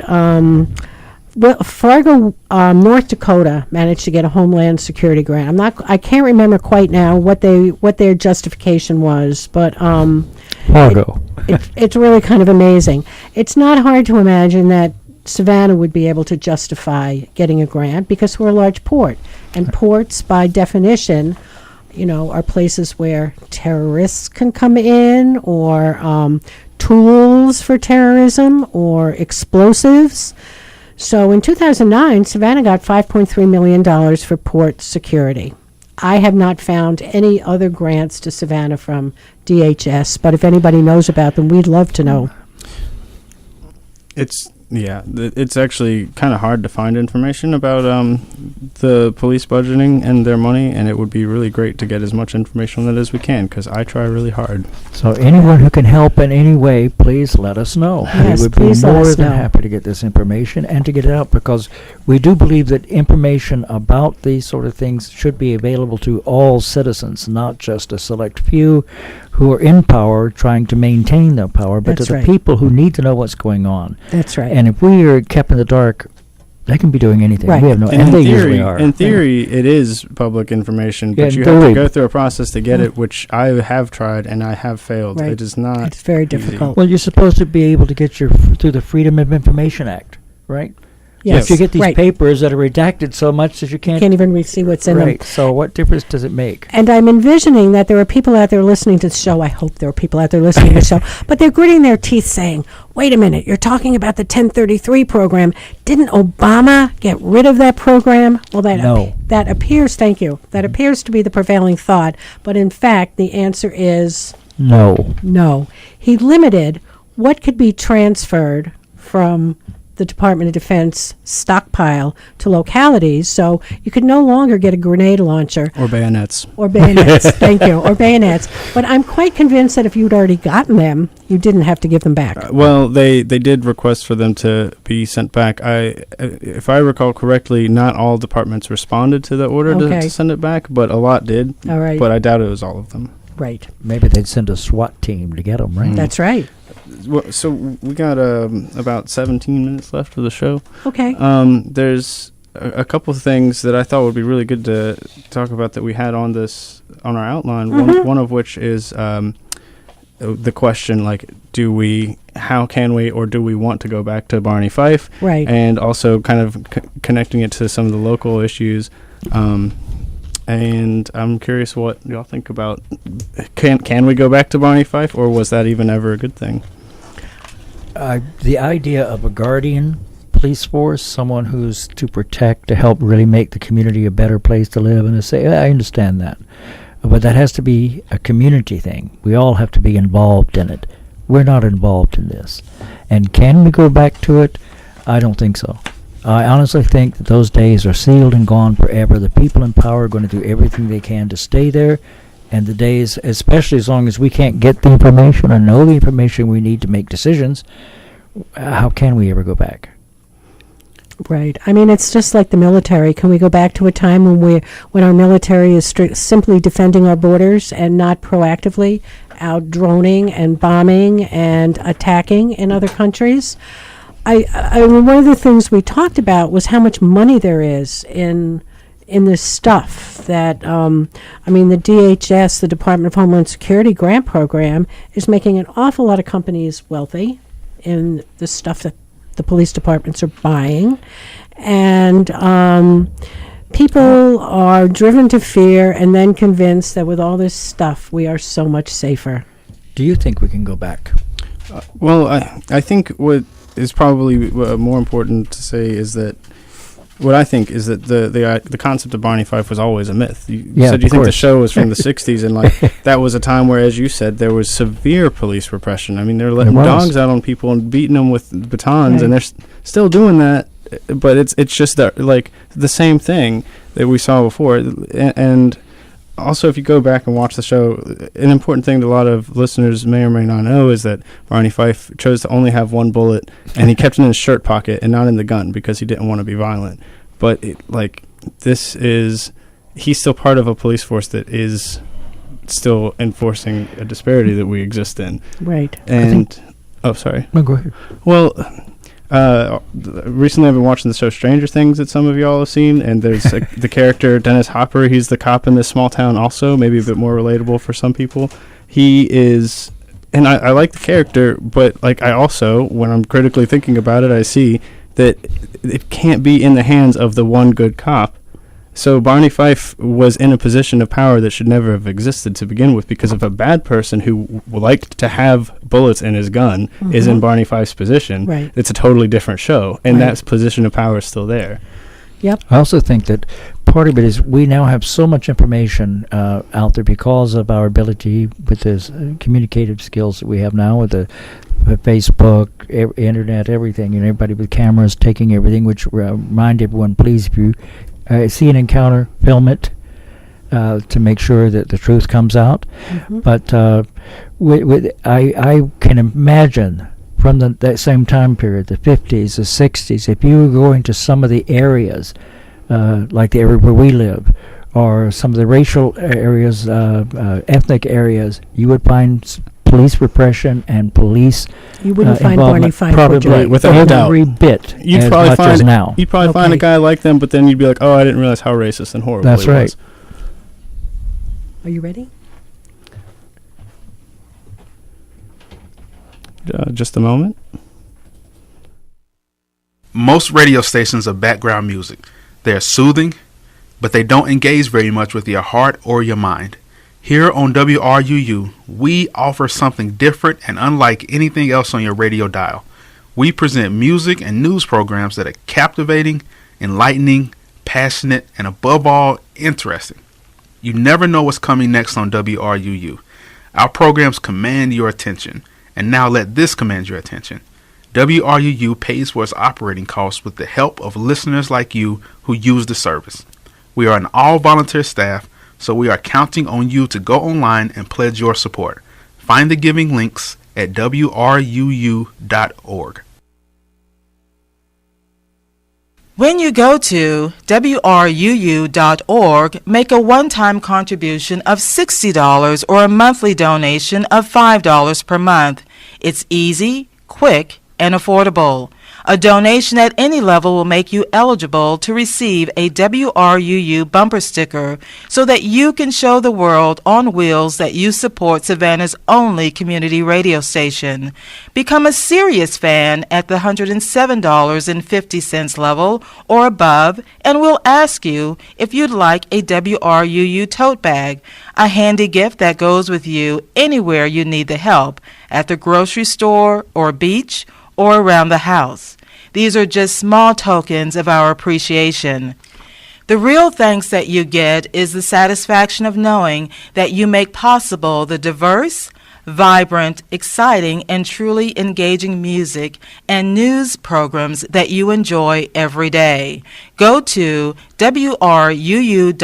Fargo, North Dakota managed to get a Homeland Security grant. I can't remember quite now what their justification was, but Fargo. it's really kind of amazing. It's not hard to imagine that Savannah would be able to justify getting a grant because we're a large port, and ports, by definition, are places where terrorists can come in, or tools for terrorism, or explosives. So in 2009, Savannah got $5.3 million for port security. I have not found any other grants to Savannah from DHS, but if anybody knows about them, we'd love to know. It's actually kind of hard to find information about the police budgeting and their money, and it would be really great to get as much information on that as we can, because I try really hard. So anyone who can help in any way, please let us know. Yes, we would be please let more us than know. happy to get this information and to get it out, because we do believe that information about these sort of things should be available to all citizens, not just a select few who are in power trying to maintain their power, but That's to the right. people who need to know what's going on. That's right. And if we are kept in the dark, they can be doing anything. Right. We have no, And and they in theory, usually are. in theory, it is public information, Yeah, but in you have to theory. go through a process to get it, which I have tried and I have failed. Right. It is not. It's very easy. difficult. Well, you're supposed to be able to get through the Freedom of Information Act, right? Yes, If you get these right. papers that are redacted so much that you can't. Can't even see what's in them. Right. So what difference does it make? And I'm envisioning that there are people out there listening to the show. I hope there are people out there listening to the show. But they're gritting their teeth saying, wait a minute, you're talking about the 1033 program. Didn't Obama get rid of that program? Well, No. that appears, thank you, that appears to be the prevailing thought. But in fact, the answer is No. no. He limited what could be transferred from the Department of Defense stockpile to localities, so you could no longer get a grenade launcher Or bayonets. or bayonets. Thank you, or bayonets. But I'm quite convinced that if you'd already gotten them, you didn't have to give them back. Well, they did request for them to be sent back. If I recall correctly, not all departments responded to the order Okay. to send it back, but a lot did. All right. But I doubt it was all of them. Right. Maybe they'd send a SWAT team to get them, right? That's right. Well, so we got about 17 minutes left of the show. Okay. There's a couple of things that I thought would be really good to talk about that we had on our outline. Mm-hmm. One of which is the question, like, how can we or do we want to go back to Barney Fife? Right. And also kind of connecting it to some of the local issues. And I'm curious what y'all think about, can we go back to Barney Fife, or was that even ever a good thing? The idea of a guardian police force, someone who's to protect, to help really make the community a better place to live and to say, I understand that. But that has to be a community thing. We all have to be involved in it. We're not involved in this. And can we go back to it? I don't think so. I honestly think that those days are sealed and gone forever. The people in power are going to do everything they can to stay there. And the days, especially as long as we can't get the information or know the information we need to make decisions, how can we ever go back? Right. I mean, it's just like the military. Can we go back to a time when our military is simply defending our borders and not proactively out droning and bombing and attacking in other countries? I mean, one of the things we talked about was how much money there is in in this stuff that, the DHS, the Department of Homeland Security grant program, is making an awful lot of companies wealthy in the stuff that the police departments are buying. And people are driven to fear and then convinced that with all this stuff, we are so much safer. Do you think we can go back? Well, I think what is probably more important to say is that what I think is that the concept of Barney Fife was always a myth. You said you think the show was from the 60s, and like that was a time where, as you said, there was severe police repression. I mean, they're letting dogs out on people and beating them with batons, and they're still doing that. But it's just that, like, the same thing that we saw before. And also, if you go back and watch the show, an important thing that a lot of listeners may or may not know is that Barney Fife chose to only have one bullet, and he kept it in his shirt pocket and not in the gun because he didn't want to be violent. But he's still part of a police force that is still enforcing a disparity that we exist in. Right. And sorry. No, go ahead. Well, recently I've been watching the show Stranger Things that some of y'all have seen, and there's the character Dennis Hopper. He's the cop in this small town also, maybe a bit more relatable for some people. He is, and I like the character, but like I also, when I'm critically thinking about it, I see that it can't be in the hands of the one good cop. So Barney Fife was in a position of power that should never have existed to begin with, because if a bad person who liked to have bullets in his gun is in Barney Fife's position, it's a totally different show, and that position of power is still there. Yep. I also think that part of it is we now have so much information out there because of our ability with this communicative skills that we have now with the Facebook, internet, everything, and everybody with cameras taking everything, which remind everyone, please, if you see an encounter, film it to make sure that the truth comes out. But I can imagine from that same time period, the 50s, the 60s, if you were going to some of the areas, like the area where we live, or some of the racial areas, ethnic areas, you would find police repression and police you wouldn't find Barney Fife, probably without doubt. Every bit You'd as probably much find as now. You'd probably find a guy like them, but then you'd be like, oh, I didn't realize how racist and horrible That's he right. was. Are you ready? Just a moment. Most radio stations are background music. They're soothing, but they don't engage very much with your heart or your mind. Here on WRUU, we offer something different and unlike anything else on your radio dial. We present music and news programs that are captivating, enlightening, passionate, and above all, interesting. You never know what's coming next on WRUU. Our programs command your attention, and now let this command your attention. WRUU pays for its operating costs with the help of listeners like you who use the service. We are an all-volunteer staff, so we are counting on you to go online and pledge your support. Find the giving links at WRUU.org. When you go to WRUU.org, make a one-time contribution of $60 or a monthly donation of $5 per month. It's easy, quick, and affordable. A donation at any level will make you eligible to receive a WRUU bumper sticker so that you can show the world on wheels that you support Savannah's only community radio station. Become a serious fan at the $107.50 level or above, and we'll ask you if you'd like a WRUU tote bag, a handy gift that goes with you anywhere you need the help, at the grocery store or beach, or around the house. These are just small tokens of our appreciation. The real thanks that you get is the satisfaction of knowing that you make possible the diverse, vibrant, exciting, and truly engaging music and news programs that you enjoy every day. Go to WRUU.org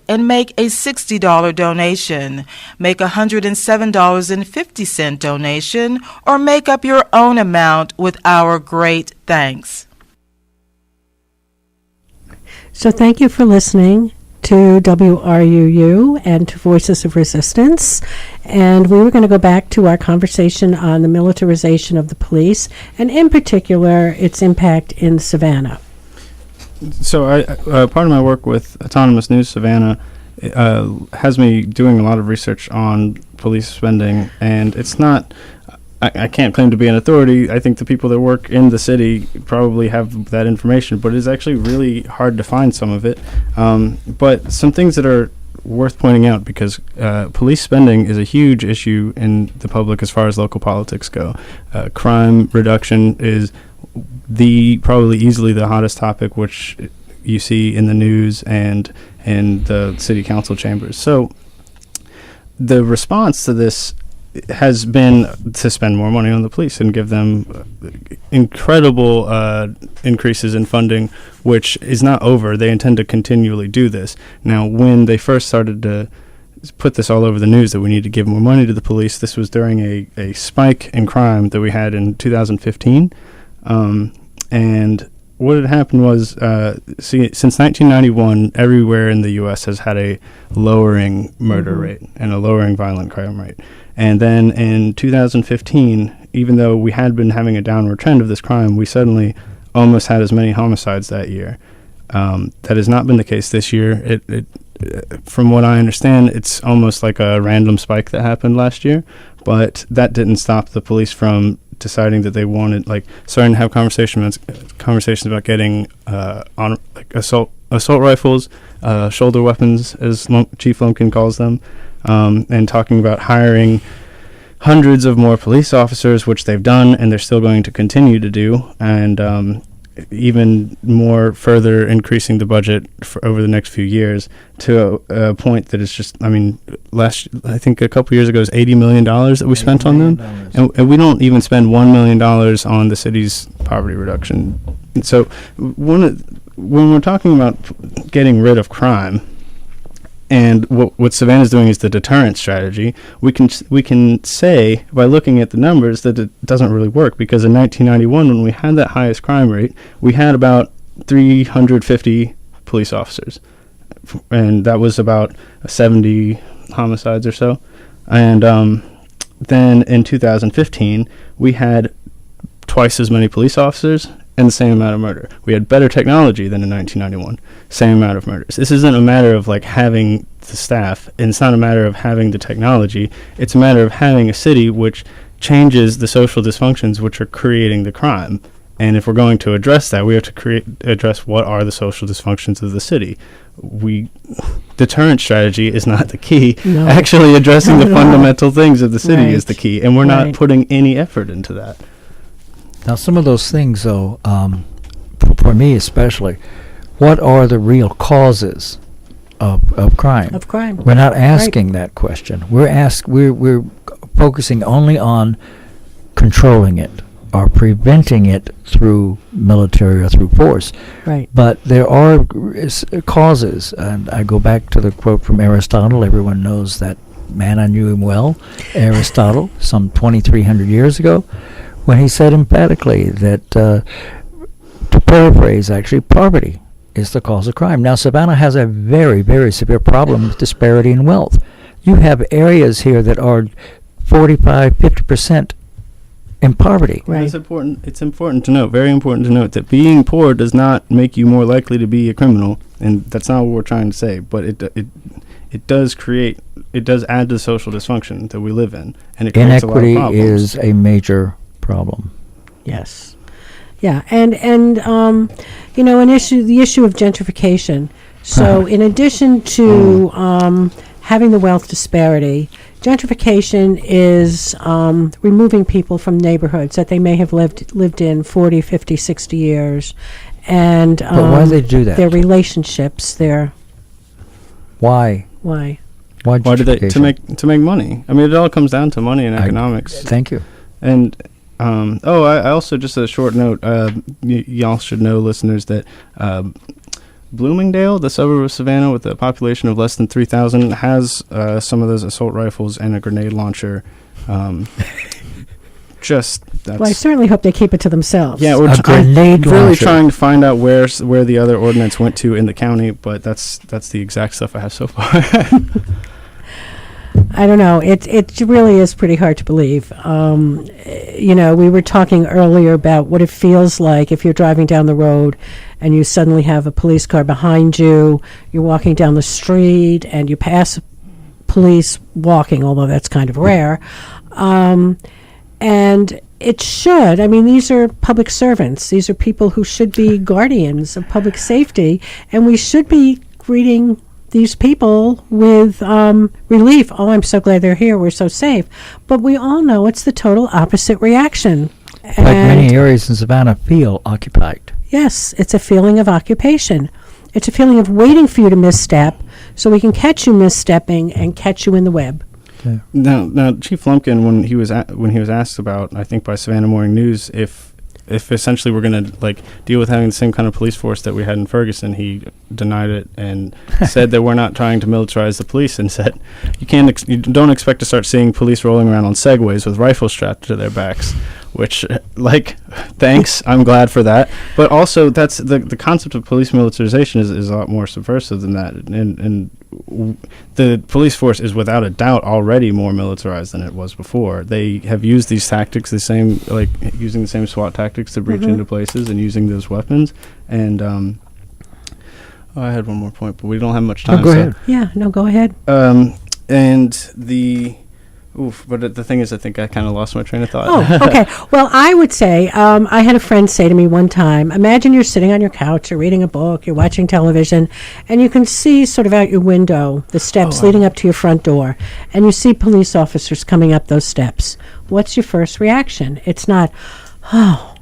and make a $60 donation, make a $107.50 donation, or make up your own amount with our great thanks. So thank you for listening to WRUU and to Voices of Resistance. And we were going to go back to our conversation on the militarization of the police, and in particular, its impact in Savannah. So part of my work with Autonomous News Savannah has me doing a lot of research on police spending, and it's not. I can't claim to be an authority. I think the people that work in the city probably have that information, but it's actually really hard to find some of it. But some things that are worth pointing out, because police spending is a huge issue in the public as far as local politics go. Crime reduction is probably easily the hottest topic, which you see in the news and in the city council chambers. So the response to this has been to spend more money on the police and give them incredible increases in funding, which is not over. They intend to continually do this. Now, when they first started to put this all over the news that we need to give more money to the police, this was during a spike in crime that we had in 2015. And what had happened was, since 1991, everywhere in the U.S. has had a lowering murder rate and a lowering violent crime rate. And then in 2015, even though we had been having a downward trend of this crime, we suddenly almost had as many homicides that year. That has not been the case this year. From what I understand, it's almost like a random spike that happened last year, but that didn't stop the police from deciding that they wanted, starting to have conversations about getting assault rifles, shoulder weapons, as Chief Lumpkin calls them, and talking about hiring hundreds of more police officers, which they've done, and they're still going to continue to do, and even more further increasing the budget for over the next few years to a point that it's just, I think a couple years ago it was $80 million that we spent on them, and we don't even spend $1 million on the city's poverty reduction. And so when we're talking about getting rid of crime, and what Savannah's doing is the deterrent strategy, we can say by looking at the numbers that it doesn't really work, because in 1991, when we had that highest crime rate, we had about 350 police officers, and that was about 70 homicides or so. And then in 2015, we had twice as many police officers and the same amount of murder. We had better technology than in 1991, same amount of murders. This isn't a matter of having the staff, and it's not a matter of having the technology. It's a matter of having a city which changes the social dysfunctions which are creating the crime. And if we're going to address that, we have to address what are the social dysfunctions of the city. Deterrent strategy is not the key. No. Actually addressing the fundamental things of the city is the key, and we're not putting any effort into that. Now, some of those things, though, for me especially, what are the real causes of crime? Of crime. We're not asking that question. We're focusing only on controlling it or preventing it through military or through force. Right. But there are causes, and I go back to the quote from Aristotle. Everyone knows that man. I knew him well, Aristotle, some 2,300 years ago, when he said emphatically that, to paraphrase actually, poverty is the cause of crime. Now, Savannah has a very, very severe problem with disparity in wealth. You have areas here that are 45, 50% in poverty. Right. It's important to note, very important to note, that being poor does not make you more likely to be a criminal, and that's not what we're trying to say, but it does add to the social dysfunction that we live in, and it creates a lot of problems. Inequity is a major problem. Yes. Yeah, and the issue of gentrification. So in addition to having the wealth disparity, gentrification is removing people from neighborhoods that they may have lived in 40, 50, 60 years. And but why do they do that? Their relationships, Why? Why do they to make money? It all comes down to money and economics. Thank you. And I also, just a short note, y'all should know, listeners, that Bloomingdale, the suburb of Savannah with a population of less than 3,000, has some of those assault rifles and a grenade launcher. Well, I certainly hope they keep it to themselves. Yeah, we're really trying to find out where the other ordinance went to in the county, but that's the exact stuff I have so far. I don't know. It really is pretty hard to believe. We were talking earlier about what it feels like if you're driving down the road and you suddenly have a police car behind you. You're walking down the street and you pass police walking, although that's kind of rare. And it should. I mean, these are public servants. These are people who should be guardians of public safety, and we should be greeting these people with relief. Oh, I'm so glad they're here. We're so safe. But we all know it's the total opposite reaction. Like many areas in Savannah feel occupied. Yes, it's a feeling of occupation. It's a feeling of waiting for you to misstep so we can catch you misstepping and catch you in the web. Yeah. Now, Chief Lumpkin, when he was asked about, I think by Savannah Morning News, if essentially we're going to deal with having the same kind of police force that we had in Ferguson, he denied it and said that we're not trying to militarize the police, and said you don't expect to start seeing police rolling around on Segways with rifles strapped to their backs. Which, thanks, I'm glad for that. But also, that's the concept of police militarization is a lot more subversive than that. And the police force is without a doubt already more militarized than it was before. They have used these tactics, using the same SWAT tactics to breach into places and using those weapons. And I had one more point, but we don't have much time. Go ahead. Yeah, no, go ahead. But the thing is, I think I kind of lost my train of thought. Oh, okay. Well, I would say, I had a friend say to me one time, imagine you're sitting on your couch, you're reading a book, you're watching television, and you can see sort of out your window the steps leading up to your front door, and you see police officers coming up those steps. What's your first reaction? It's not, oh,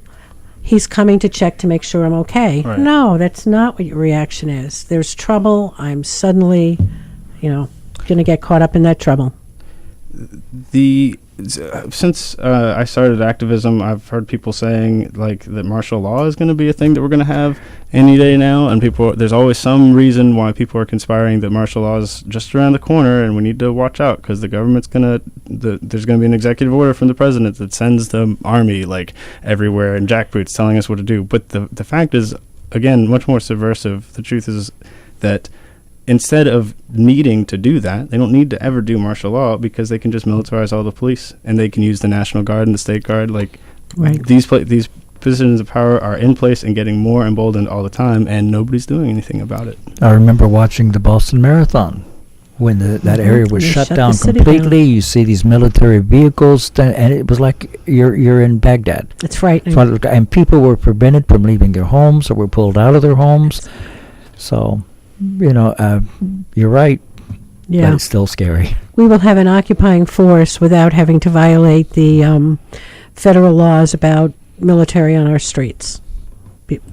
he's coming to check to make sure I'm okay. Right. No, that's not what your reaction is. There's trouble. I'm suddenly, going to get caught up in that trouble. Since I started activism, I've heard people saying that martial law is going to be a thing that we're going to have any day now, and there's always some reason why people are conspiring that martial law is just around the corner, and we need to watch out because the government's there's going to be an executive order from the president that sends the army everywhere in jackboots telling us what to do. But the fact is, again, much more subversive. The truth is that instead of needing to do that, they don't need to ever do martial law because they can just militarize all the police and they can use the National Guard and the State Guard. Right. These positions of power are in place and getting more emboldened all the time, and nobody's doing anything about it. I remember watching the Boston Marathon when that area was shut down completely. You see these military vehicles, and it was like you're in Baghdad. It's frightening. And people were prevented from leaving their homes or were pulled out of their homes. So, you're right. Yeah. But it's still scary. We will have an occupying force without having to violate the federal laws about military on our streets.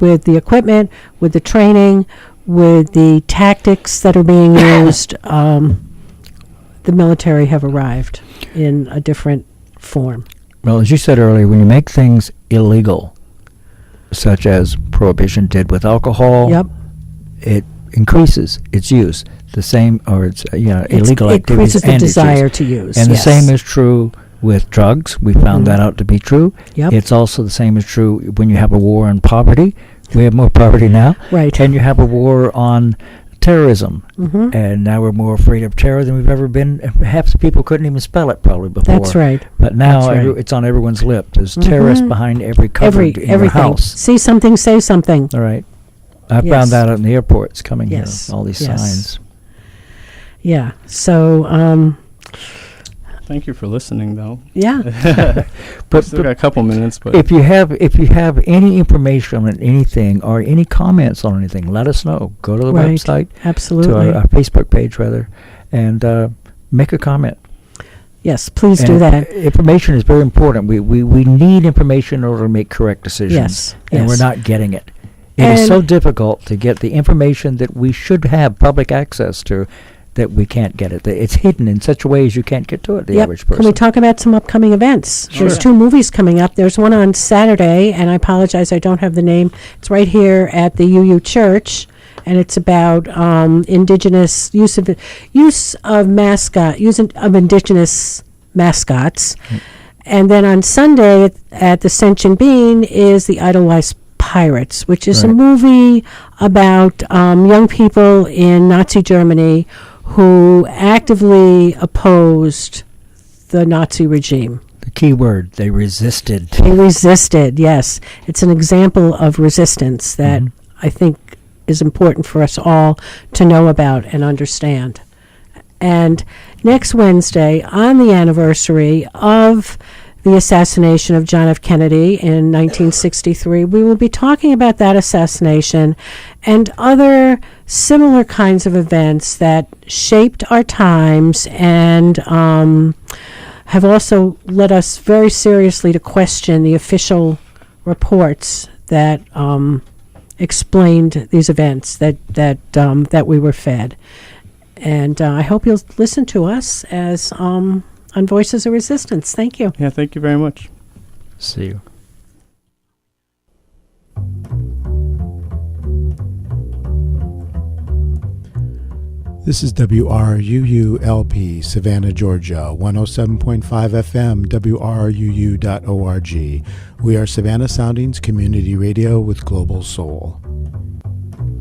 With the equipment, with the training, with the tactics that are being used, the military have arrived in a different form. Well, as you said earlier, when you make things illegal, such as Prohibition did with alcohol, it increases its use. The same, or its illegal it activities increases the desire to use. And the same is true with drugs. We found that out to be true. Yep. It's also the same is true when you have a war on poverty. We have more poverty now. Right. And you have a war on terrorism. And now we're more afraid of terror than we've ever been. Half the people couldn't even spell it probably before. That's right. But now That's right. it's on everyone's lip. There's terrorists behind every cupboard in your house. See something, say something. All right. I found that out in the airports coming here, all these signs. Yeah. So, thank you for listening, though. Yeah. But still got a couple minutes. But if you have any information on anything or any comments on anything, let us know. Go to the website, absolutely, to our Facebook page rather, and make a comment. Yes, please do that. Information is very important. We need information in order to make correct decisions. Yes. And we're not getting it. It is so difficult to get the information that we should have public access to that we can't get it. It's hidden in such a way as you can't get to it, the average person. Can we talk about some upcoming events? Sure. There's 2 movies coming up. There's one on Saturday, and I apologize, I don't have the name. It's right here at the UU Church, and it's about indigenous use of indigenous mascots. And then on Sunday at the Sentient Bean is the Idlewild Pirates, which is a movie about young people in Nazi Germany who actively opposed the Nazi regime. The key word, they resisted. They resisted, yes. It's an example of resistance that I think is important for us all to know about and understand. And next Wednesday, on the anniversary of the assassination of John F. Kennedy in 1963, we will be talking about that assassination and other similar kinds of events that shaped our times and have also led us very seriously to question the official reports that explained these events that we were fed. And I hope you'll listen to us as on Voices of Resistance. Thank you. Yeah, thank you very much. See you. This is WRUU-LP, Savannah, Georgia, 107.5 FM, WRUU.org. We are Savannah Soundings Community Radio with Global Soul.